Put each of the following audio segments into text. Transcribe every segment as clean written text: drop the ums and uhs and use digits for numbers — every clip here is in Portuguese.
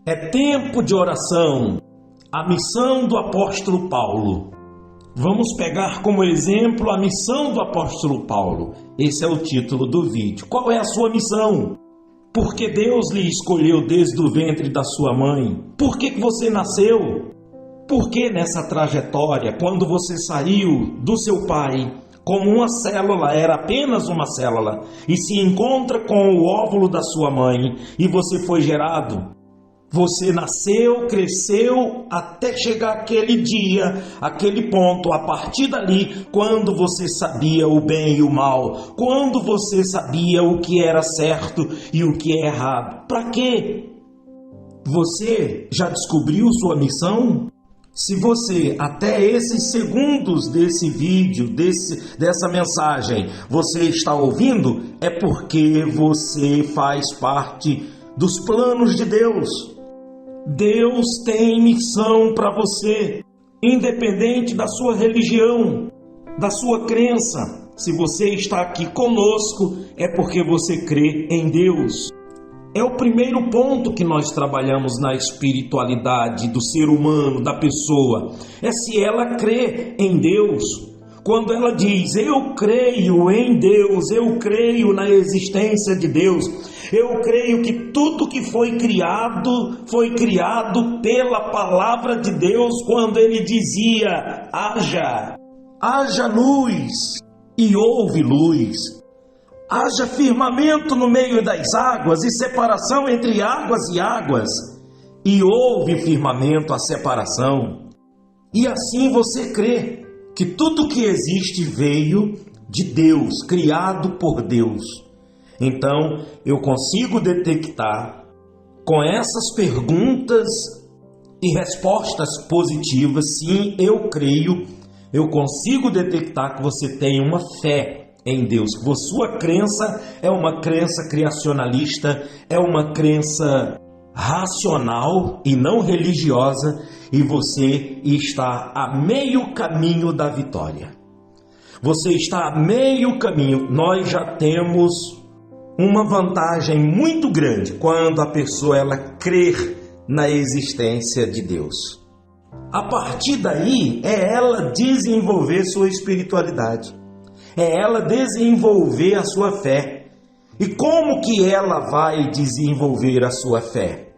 É tempo de oração. A missão do apóstolo Paulo. Vamos pegar como exemplo a missão do apóstolo Paulo. Esse é o título do vídeo. Qual é a sua missão? Por que Deus lhe escolheu desde o ventre da sua mãe? Por que você nasceu? Por que nessa trajetória, quando você saiu do seu pai, como uma célula, era apenas uma célula, e se encontra com o óvulo da sua mãe, e você foi gerado? Você nasceu, cresceu, até chegar aquele dia, aquele ponto, a partir dali, quando você sabia o bem e o mal, quando você sabia o que era certo e o que é errado. Para quê? Você já descobriu sua missão? Se você, até esses segundos desse vídeo, dessa mensagem, você está ouvindo, é porque você faz parte dos planos de Deus. Deus tem missão para você, independente da sua religião, da sua crença. Se você está aqui conosco, é porque você crê em Deus. É o primeiro ponto que nós trabalhamos na espiritualidade do ser humano, da pessoa. É se ela crê em Deus. Quando ela diz, eu creio em Deus, eu creio na existência de Deus, eu creio que tudo que foi criado pela palavra de Deus, quando ele dizia, haja luz, e houve luz. Haja firmamento no meio das águas e separação entre águas e águas, e houve firmamento, a separação. E assim você crê que tudo que existe veio de Deus, criado por Deus. Então, eu consigo detectar, com essas perguntas e respostas positivas, sim, eu creio, eu consigo detectar que você tem uma fé em Deus, que a sua crença é uma crença criacionalista, é uma crença racional e não religiosa, e você está a meio caminho da vitória. Você está a meio caminho. Nós já temos uma vantagem muito grande quando a pessoa ela crer na existência de Deus. A partir daí é ela desenvolver sua espiritualidade, é ela desenvolver a sua fé. E como que ela vai desenvolver a sua fé?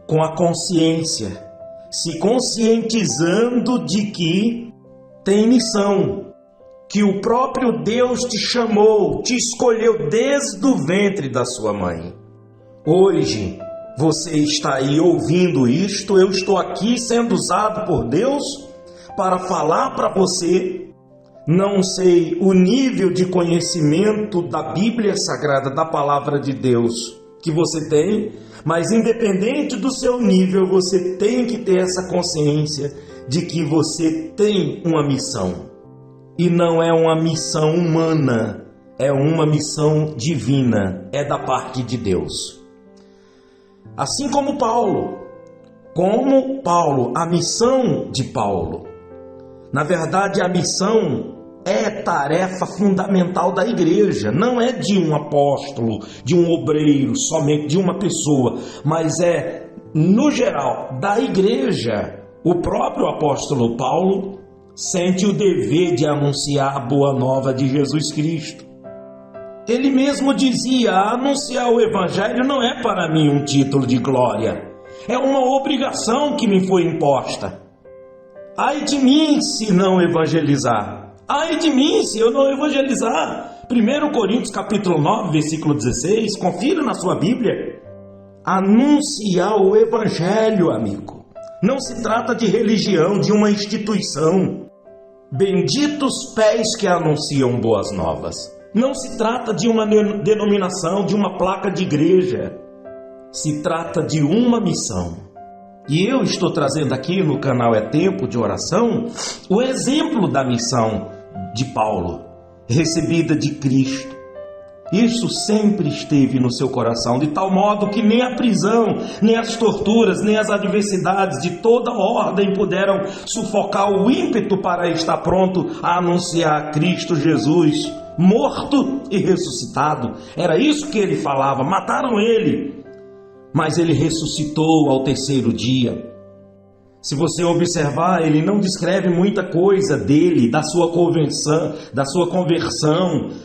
Com a consciência, se conscientizando de que tem missão, que o próprio Deus te chamou, te escolheu desde o ventre da sua mãe. Hoje, você está aí ouvindo isto, eu estou aqui sendo usado por Deus para falar para você. Não sei o nível de conhecimento da Bíblia Sagrada, da Palavra de Deus que você tem, mas independente do seu nível, você tem que ter essa consciência de que você tem uma missão. E não é uma missão humana, é uma missão divina, é da parte de Deus. Assim como Paulo, a missão de Paulo. Na verdade, a missão é tarefa fundamental da igreja, não é de um apóstolo, de um obreiro, somente de uma pessoa, mas é, no geral, da igreja. O próprio apóstolo Paulo sente o dever de anunciar a boa nova de Jesus Cristo. Ele mesmo dizia, anunciar o evangelho não é para mim um título de glória, é uma obrigação que me foi imposta. Ai de mim se não evangelizar. Ai de mim se eu não evangelizar. 1 Coríntios capítulo 9, versículo 16, confira na sua Bíblia. Anunciar o evangelho, amigo. Não se trata de religião, de uma instituição. Benditos pés que anunciam boas novas. Não se trata de uma denominação, de uma placa de igreja. Se trata de uma missão. E eu estou trazendo aqui no canal É Tempo de Oração o exemplo da missão de Paulo, recebida de Cristo. Isso sempre esteve no seu coração, de tal modo que nem a prisão, nem as torturas, nem as adversidades de toda ordem puderam sufocar o ímpeto para estar pronto a anunciar Cristo Jesus, morto e ressuscitado. Era isso que ele falava. Mataram ele, mas ele ressuscitou ao terceiro dia. Se você observar, ele não descreve muita coisa dele, da sua conversão,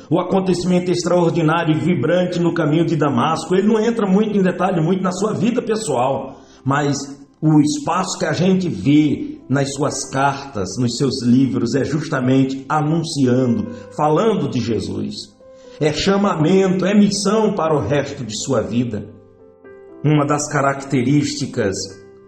o acontecimento extraordinário e vibrante no caminho de Damasco. Ele não entra muito em detalhe, muito na sua vida pessoal, mas o espaço que a gente vê nas suas cartas, nos seus livros, é justamente anunciando, falando de Jesus. É chamamento, é missão para o resto de sua vida. Uma das características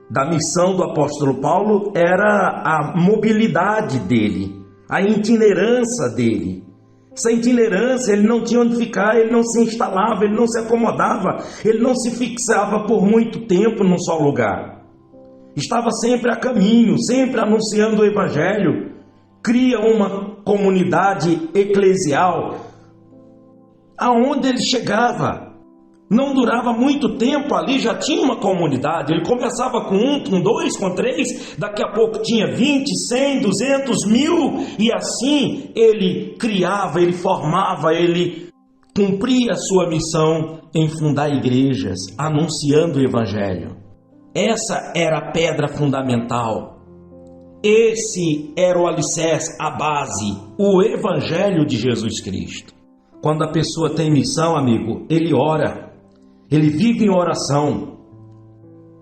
da missão do apóstolo Paulo era a mobilidade dele, a itinerância dele. Essa itinerância, ele não tinha onde ficar, ele não se instalava, ele não se acomodava, ele não se fixava por muito tempo num só lugar. Estava sempre a caminho, sempre anunciando o evangelho. Cria uma comunidade eclesial aonde ele chegava. Não durava muito tempo ali, já tinha uma comunidade. Ele começava com 1, com 2, com 3, daqui a pouco tinha 20, 100, 200, 1000, e assim ele criava, ele formava, ele cumpria a sua missão em fundar igrejas, anunciando o evangelho. Essa era a pedra fundamental. Esse era o alicerce, a base, o evangelho de Jesus Cristo. Quando a pessoa tem missão, amigo, ele ora. Ele vive em oração,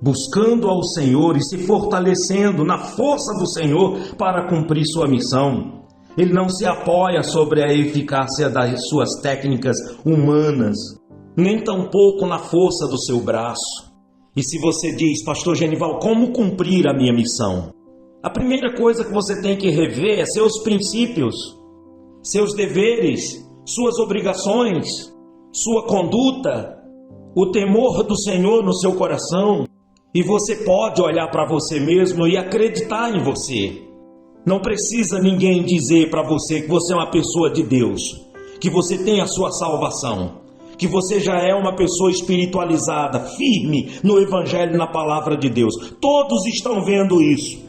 buscando ao Senhor e se fortalecendo na força do Senhor para cumprir sua missão. Ele não se apoia sobre a eficácia das suas técnicas humanas, nem tampouco na força do seu braço. E se você diz, pastor Genival, como cumprir a minha missão? A primeira coisa que você tem que rever é seus princípios, seus deveres, suas obrigações, sua conduta, o temor do Senhor no seu coração, e você pode olhar para você mesmo e acreditar em você. Não precisa ninguém dizer para você que você é uma pessoa de Deus, que você tem a sua salvação, que você já é uma pessoa espiritualizada, firme no Evangelho e na Palavra de Deus. Todos estão vendo isso.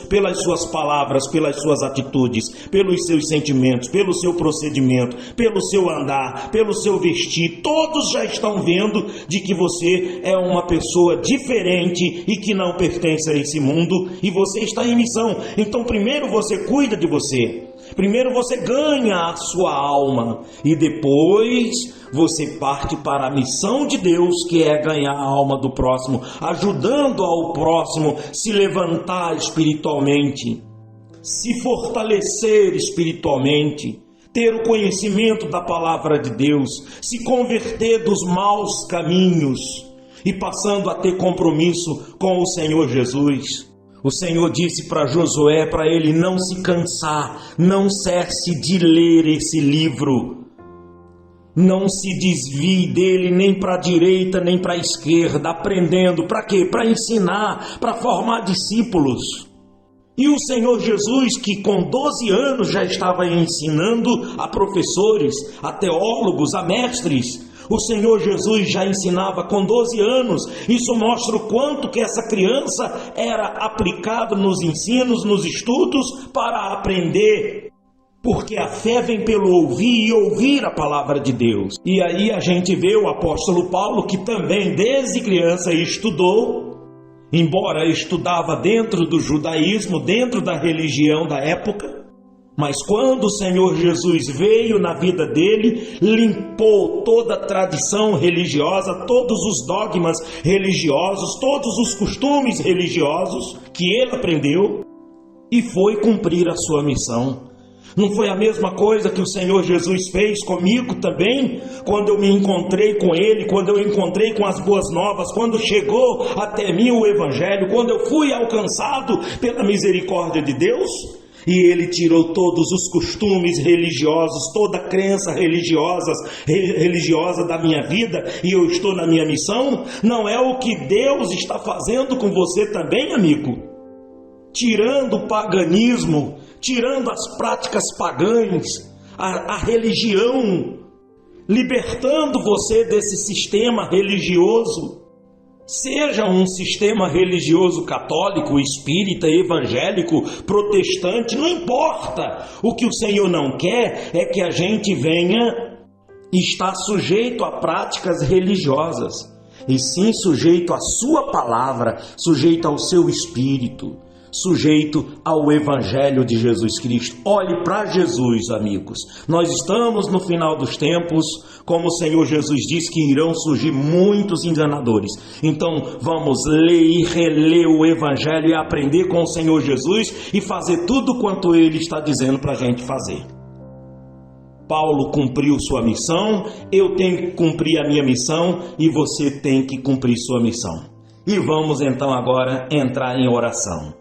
Pelas suas palavras, pelas suas atitudes, pelos seus sentimentos, pelo seu procedimento, pelo seu andar, pelo seu vestir, todos já estão vendo de que você é uma pessoa diferente e que não pertence a esse mundo, e você está em missão. Então primeiro você cuida de você, primeiro você ganha a sua alma, e depois você parte para a missão de Deus, que é ganhar a alma do próximo, ajudando ao próximo se levantar espiritualmente, se fortalecer espiritualmente, ter o conhecimento da palavra de Deus, se converter dos maus caminhos e passando a ter compromisso com o Senhor Jesus. O Senhor disse para Josué, para ele não se cansar, não cesse de ler esse livro. Não se desvie dele nem para a direita nem para a esquerda, aprendendo. Para quê? Para ensinar, para formar discípulos. E o Senhor Jesus, que com 12 anos já estava ensinando a professores, a teólogos, a mestres, o Senhor Jesus já ensinava com 12 anos. Isso mostra o quanto que essa criança era aplicado nos ensinos, nos estudos, para aprender. Porque a fé vem pelo ouvir e ouvir a palavra de Deus. E aí a gente vê o apóstolo Paulo, que também desde criança estudou, embora estudava dentro do judaísmo, dentro da religião da época, mas quando o Senhor Jesus veio na vida dele, limpou toda a tradição religiosa, todos os dogmas religiosos, todos os costumes religiosos que ele aprendeu, e foi cumprir a sua missão. Não foi a mesma coisa que o Senhor Jesus fez comigo também? Quando eu me encontrei com Ele, quando eu encontrei com as boas novas, quando chegou até mim o Evangelho, quando eu fui alcançado pela misericórdia de Deus, e Ele tirou todos os costumes religiosos, toda a crença religiosa da minha vida, e eu estou na minha missão. Não é o que Deus está fazendo com você também, amigo? Tirando o paganismo, tirando as práticas pagãs, a religião, libertando você desse sistema religioso. Seja um sistema religioso católico, espírita, evangélico, protestante, não importa. O que o Senhor não quer é que a gente venha estar sujeito a práticas religiosas. e sim sujeito à sua palavra, sujeito ao seu espírito, sujeito ao Evangelho de Jesus Cristo. Olhe para Jesus, amigos. Nós estamos no final dos tempos, como o Senhor Jesus diz que irão surgir muitos enganadores. Então vamos ler e reler o Evangelho e aprender com o Senhor Jesus e fazer tudo quanto Ele está dizendo para a gente fazer. Paulo cumpriu sua missão, eu tenho que cumprir a minha missão e você tem que cumprir sua missão. E vamos então agora entrar em oração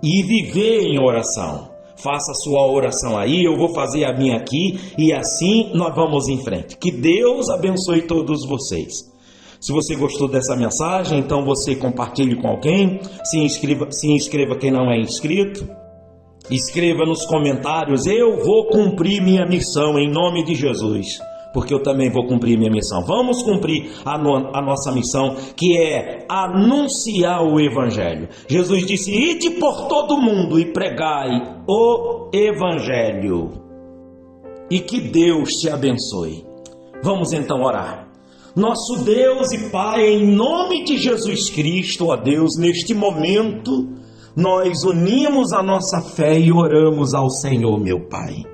e viver em oração. Faça a sua oração aí, eu vou fazer a minha aqui e assim nós vamos em frente. Que Deus abençoe todos vocês. Se você gostou dessa mensagem, então você compartilhe com alguém, se inscreva quem não é inscrito. Escreva nos comentários, eu vou cumprir minha missão em nome de Jesus, porque eu também vou cumprir minha missão. Vamos cumprir a nossa missão, que é anunciar o Evangelho. Jesus disse, ide por todo mundo e pregai o Evangelho. E que Deus te abençoe. Vamos então orar. Nosso Deus e Pai, em nome de Jesus Cristo, ó Deus, neste momento nós unimos a nossa fé e oramos ao Senhor, meu Pai,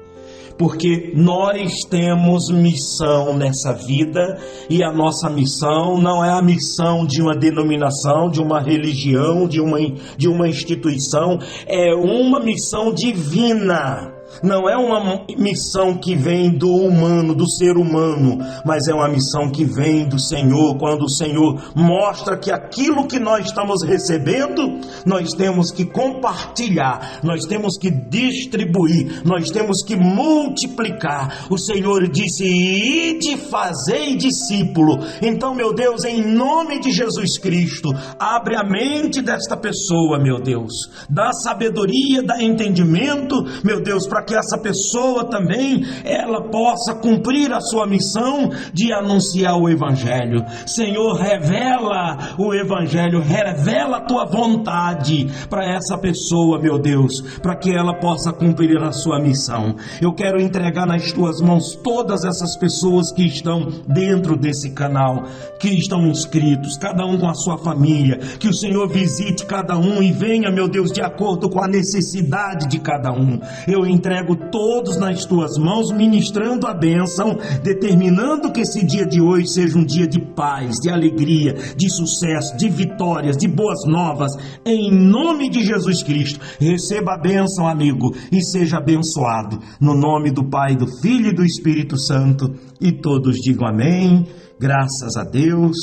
porque nós temos missão nessa vida e a nossa missão não é a missão de uma denominação, de uma religião, de uma instituição, é uma missão divina. Não é uma missão que vem do humano, do ser humano, mas é uma missão que vem do Senhor, quando o Senhor mostra que aquilo que nós estamos recebendo, nós temos que compartilhar, nós temos que distribuir, nós temos que multiplicar. O Senhor disse, ide fazei discípulo. Então, meu Deus, em nome de Jesus Cristo, abre a mente desta pessoa, meu Deus, dá sabedoria, dá entendimento, meu Deus, para que essa pessoa também, ela possa cumprir a sua missão de anunciar o Evangelho. Senhor, revela o Evangelho, revela a tua vontade para essa pessoa, meu Deus, para que ela possa cumprir a sua missão. Eu quero entregar nas tuas mãos todas essas pessoas que estão dentro desse canal, que estão inscritos, cada um com a sua família, que o Senhor visite cada um e venha, meu Deus, de acordo com a necessidade de cada um. Eu entrego todos nas tuas mãos, ministrando a bênção, determinando que esse dia de hoje seja um dia de paz, de alegria, de sucesso, de vitórias, de boas novas, em nome de Jesus Cristo. Receba a bênção, amigo, e seja abençoado, no nome do Pai, do Filho e do Espírito Santo, e todos digam amém, graças a Deus,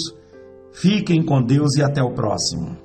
fiquem com Deus e até o próximo.